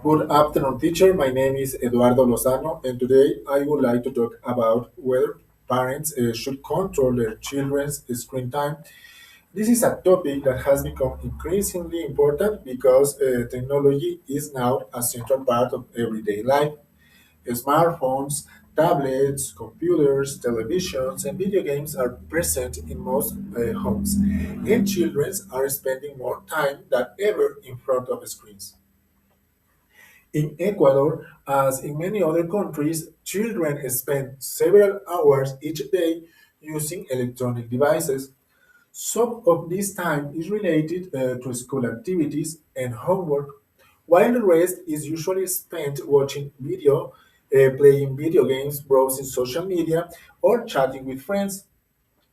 Good afternoon, teacher. My name is Eduardo Lozano, and today I would like to talk about whether parents should control their children's screen time. This is a topic that has become increasingly important because technology is now a central part of everyday life. Smartphones, tablets, computers, televisions, and video games are present in most homes, and children are spending more time than ever in front of screens. In Ecuador, as in many other countries, children spend several hours each day using electronic devices. Some of this time is related to school activities and homework, while the rest is usually spent watching video, playing video games, browsing social media, or chatting with friends.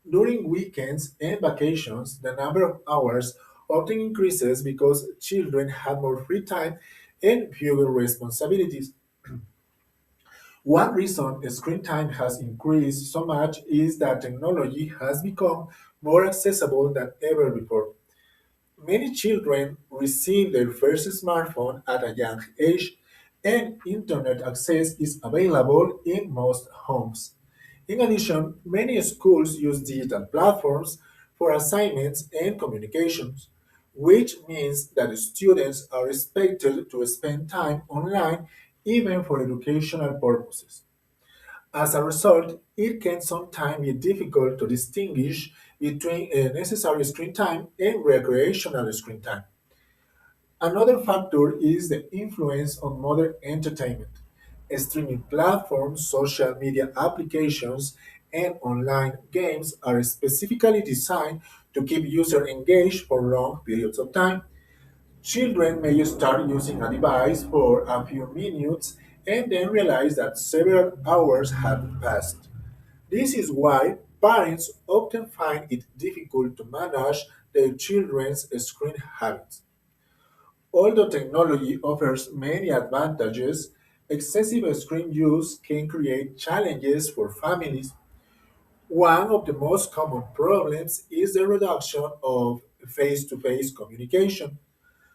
During weekends and vacations, the number of hours often increases because children have more free time and fewer responsibilities. One reason screen time has increased so much is that technology has become more accessible than ever before. Many children receive their first smartphone at a young age, and internet access is available in most homes. In addition, many schools use digital platforms for assignments and communications, which means that students are expected to spend time online even for educational purposes. As a result, it can sometimes be difficult to distinguish between necessary screen time and recreational screen time. Another factor is the influence on modern entertainment. Streaming platforms, social media applications, and online games are specifically designed to keep users engaged for long periods of time. Children may start using a device for a few minutes and then realize that several hours have passed. This is why parents often find it difficult to manage their children's screen habits. Although technology offers many advantages, excessive screen use can create challenges for families. One of the most common problems is the reduction of face to face communication.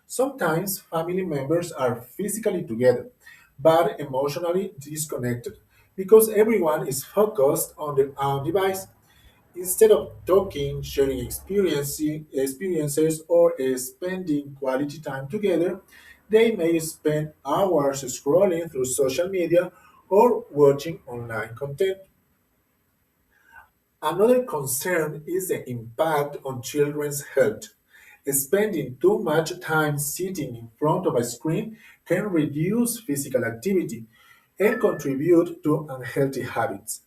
Sometimes family members are physically together, but emotionally disconnected because everyone is focused on their own device. Instead of talking, sharing experiences, or spending quality time together, they may spend hours scrolling through social media or watching online content. Another concern is the impact on children's health. Spending too much time sitting in front of a screen can reduce physical activity and contribute to unhealthy habits.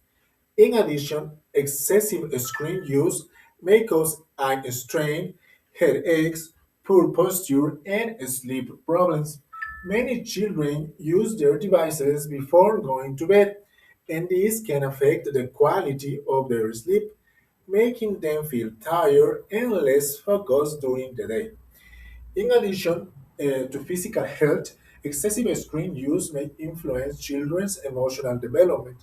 In addition, excessive screen use may cause eye strain, headaches, poor posture, and sleep problems. Many children use their devices before going to bed, and this can affect the quality of their sleep, making them feel tired and less focused during the day. In addition to physical health, excessive screen use may influence children's emotional development.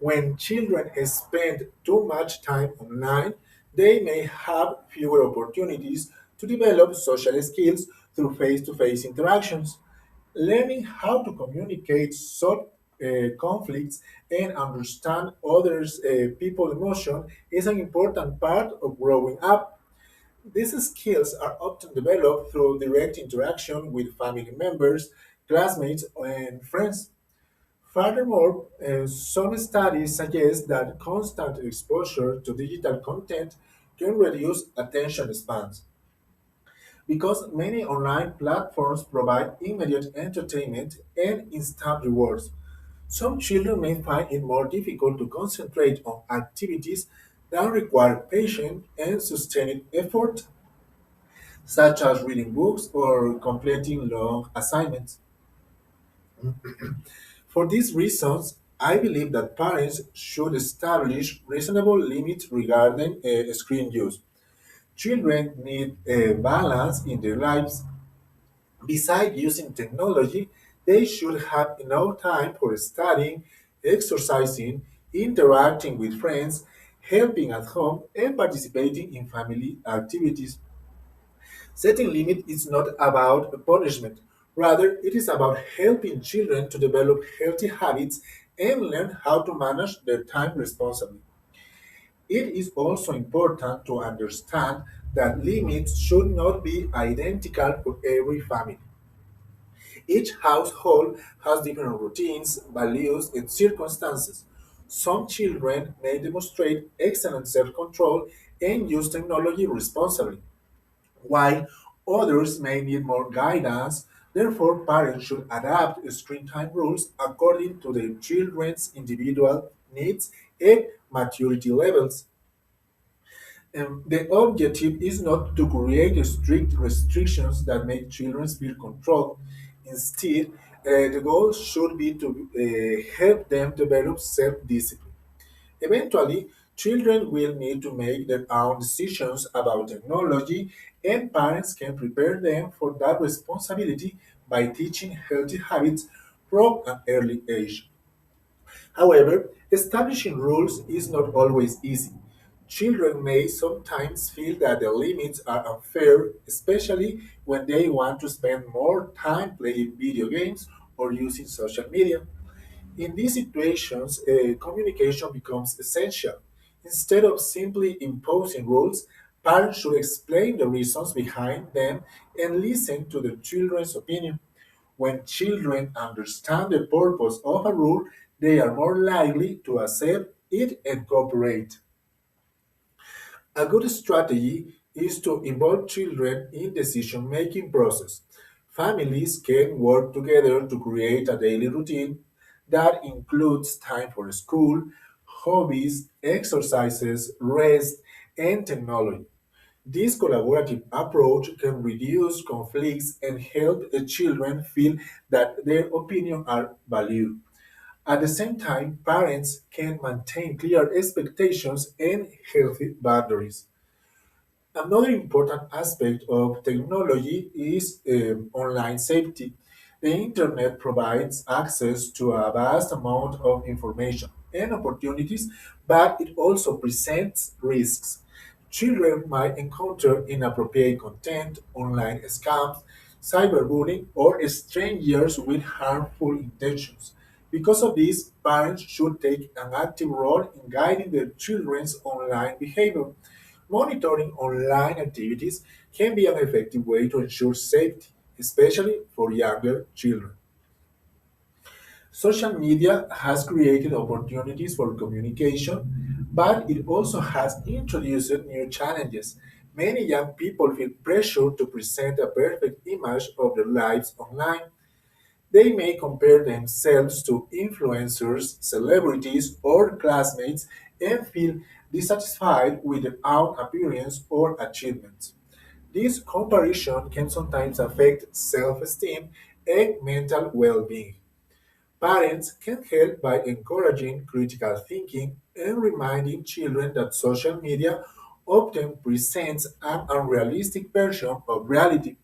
When children spend too much time online, they may have fewer opportunities to develop social skills through face to face interactions. Learning how to communicate, solve conflicts, and understand others' people emotion is an important part of growing up. These skills are often developed through direct interaction with family members, classmates, and friends. Furthermore, some studies suggest that constant exposure to digital content can reduce attention spans because many online platforms provide immediate entertainment and instant rewards. Some children may find it more difficult to concentrate on activities that require patience and sustained effort, such as reading books or completing long assignments. For these reasons, I believe that parents should establish reasonable limits regarding screen use. Children need a balance in their lives. Besides using technology, they should have enough time for studying, exercising, interacting with friends, helping at home, and participating in family activities. Setting limits is not about punishment. Rather, it is about helping children to develop healthy habits and learn how to manage their time responsibly. It is also important to understand that limits should not be identical for every family. Each household has different routines, values, and circumstances. Some children may demonstrate excellent self control and use technology responsibly, while others may need more guidance. Therefore, parents should adapt screen time rules according to their children's individual needs and maturity levels. The objective is not to create strict restrictions that make children feel controlled. Instead, the goal should be to help them develop self discipline. Eventually, children will need to make their own decisions about technology, and parents can prepare them for that responsibility by teaching healthy habits from an early age. However, establishing rules is not always easy. Children may sometimes feel that the limits are unfair, especially when they want to spend more time playing video games or using social media. In these situations, communication becomes essential. Instead of simply imposing rules, parents should explain the reasons behind them and listen to the children's opinion. When children understand the purpose of a rule, they are more likely to accept it and cooperate. A good strategy is to involve children in decision-making process. Families can work together to create a daily routine that includes time for school, hobbies, exercises, rest, and technology. This collaborative approach can reduce conflicts and help the children feel that their opinions are valued. At the same time, parents can maintain clear expectations and healthy boundaries. Another important aspect of technology is online safety. The internet provides access to a vast amount of information and opportunities, but it also presents risks. Children might encounter inappropriate content, online scams, cyberbullying, or strangers with harmful intentions. Because of this, parents should take an active role in guiding their children's online behavior. Monitoring online activities can be an effective way to ensure safety, especially for younger children. Social media has created opportunities for communication, but it also has introduced new challenges. Many young people feel pressure to present a perfect image of their lives online. They may compare themselves to influencers, celebrities, or classmates and feel dissatisfied with their own appearance or achievements. This comparison can sometimes affect self esteem and mental well being. Parents can help by encouraging critical thinking and reminding children that social media often presents an unrealistic version of reality.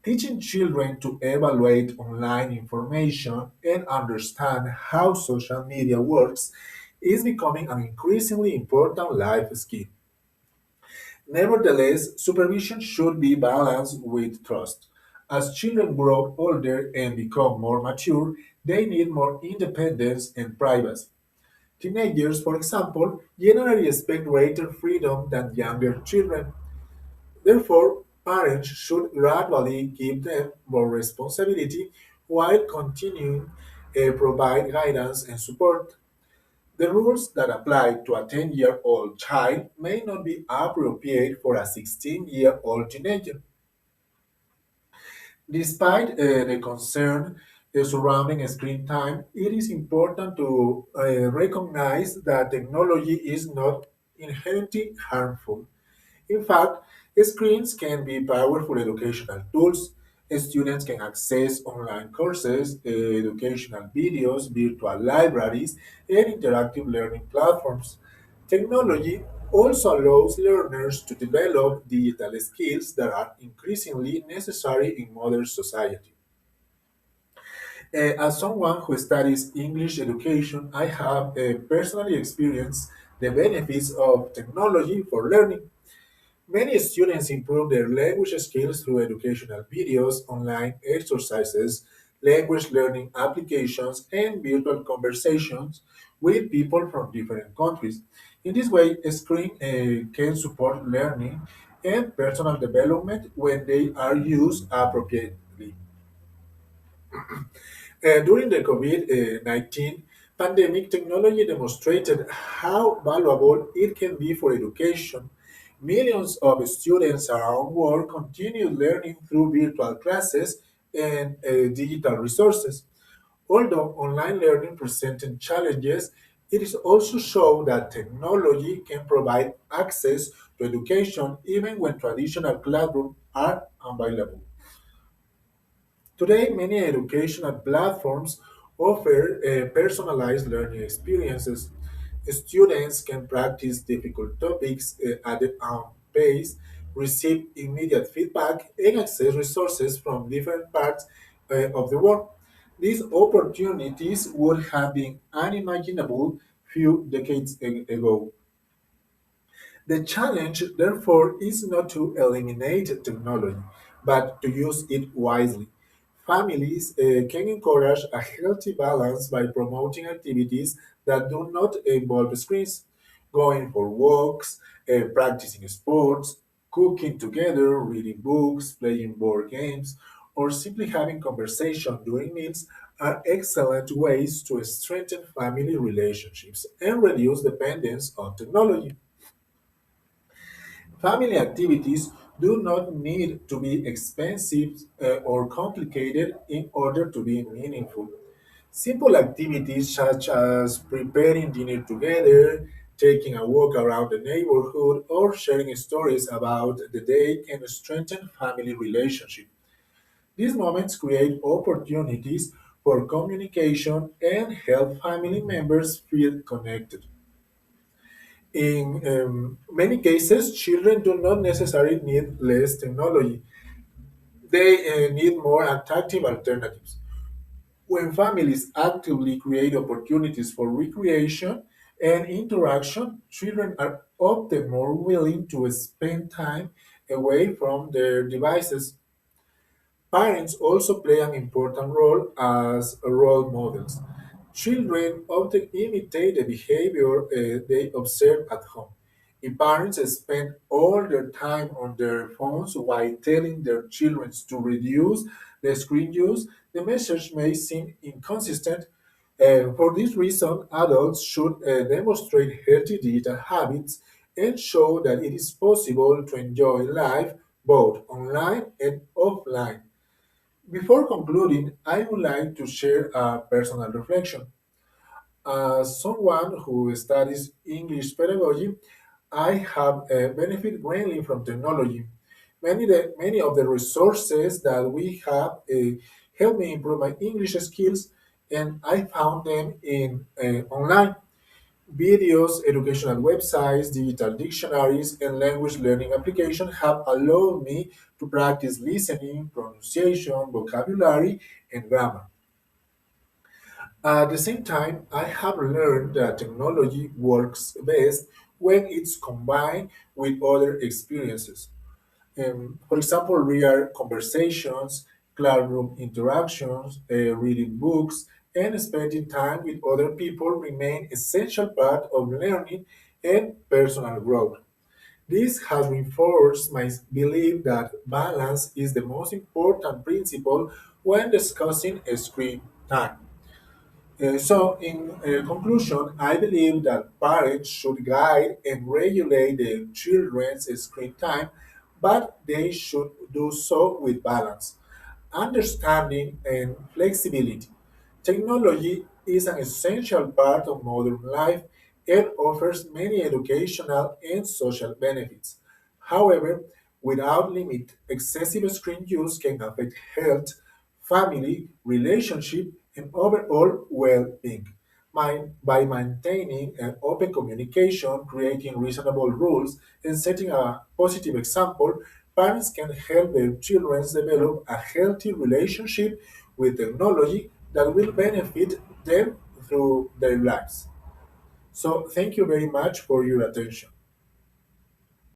Teaching children to evaluate online information and understand how social media works is becoming an increasingly important life skill. Nevertheless, supervision should be balanced with trust. As children grow older and become more mature, they need more independence and privacy. Teenagers, for example, generally expect greater freedom than younger children. Therefore, parents should gradually give them more responsibility while continuing to provide guidance and support. The rules that apply to a 10-year-old child may not be appropriate for a 16-year-old teenager. Despite the concern surrounding screen time, it is important to recognize that technology is not inherently harmful. In fact, screens can be powerful educational tools. Students can access online courses, educational videos, virtual libraries, and interactive learning platforms. Technology also allows learners to develop digital skills that are increasingly necessary in modern society. As someone who studies English education, I have personally experienced the benefits of technology for learning. Many students improve their language skills through educational videos, online exercises, language learning applications, and virtual conversations with people from different countries. In this way, a screen can support learning and personal development when they are used appropriately. During the COVID 19 pandemic, technology demonstrated how valuable it can be for education. Millions of students around the world continue learning through virtual classes and digital resources. Although online learning presented challenges, it is also shown that technology can provide access to education even when traditional classrooms are unavailable. Today, many educational platforms offer personalized learning experiences. Students can practice difficult topics at their own pace, receive immediate feedback, and access resources from different parts of the world. These opportunities would have been unimaginable few decades ago. The challenge, therefore, is not to eliminate technology, but to use it wisely. Families can encourage a healthy balance by promoting activities that do not involve screens, going for walks, practicing sports, cooking together, reading books, playing board games, or simply having conversation during meals are excellent ways to strengthen family relationships and reduce dependence on technology. Family activities do not need to be expensive or complicated in order to be meaningful. Simple activities such as preparing dinner together, taking a walk around the neighborhood, or sharing stories about the day can strengthen family relationships. These moments create opportunities for communication and help family members feel connected. In many cases, children do not necessarily need less technology. They need more attractive alternatives. When families actively create opportunities for recreation and interaction, children are often more willing to spend time away from their devices. Parents also play an important role as role models. Children often imitate the behavior they observe at home. If parents spend all their time on their phones while telling their children to reduce the screen use, the message may seem inconsistent. For this reason, adults should demonstrate healthy digital habits and show that it is possible to enjoy life both online and offline. Before concluding, I would like to share a personal reflection. As someone who studies English pedagogy, I have benefited greatly from technology. Many of the resources that we have help me improve my English skills, and I found them in online videos, educational websites, digital dictionaries, and language learning applications have allowed me to practice listening, pronunciation, vocabulary, and grammar. At the same time, I have learned that technology works best when it's combined with other experiences. For example, real conversations, classroom interactions, reading books, and spending time with other people remain essential part of learning and personal growth. This has reinforced my belief that balance is the most important principle when discussing screen time. In conclusion, I believe that parents should guide and regulate their children's screen time, but they should do so with balance, understanding, and flexibility. Technology is an essential part of modern life and offers many educational and social benefits. However, without limit, excessive screen use can affect health, family, relationship, and overall well-being. By maintaining an open communication, creating reasonable rules, and setting a positive example, parents can help their children develop a healthy relationship with technology that will benefit them through their lives. So, thank you very much for your attention.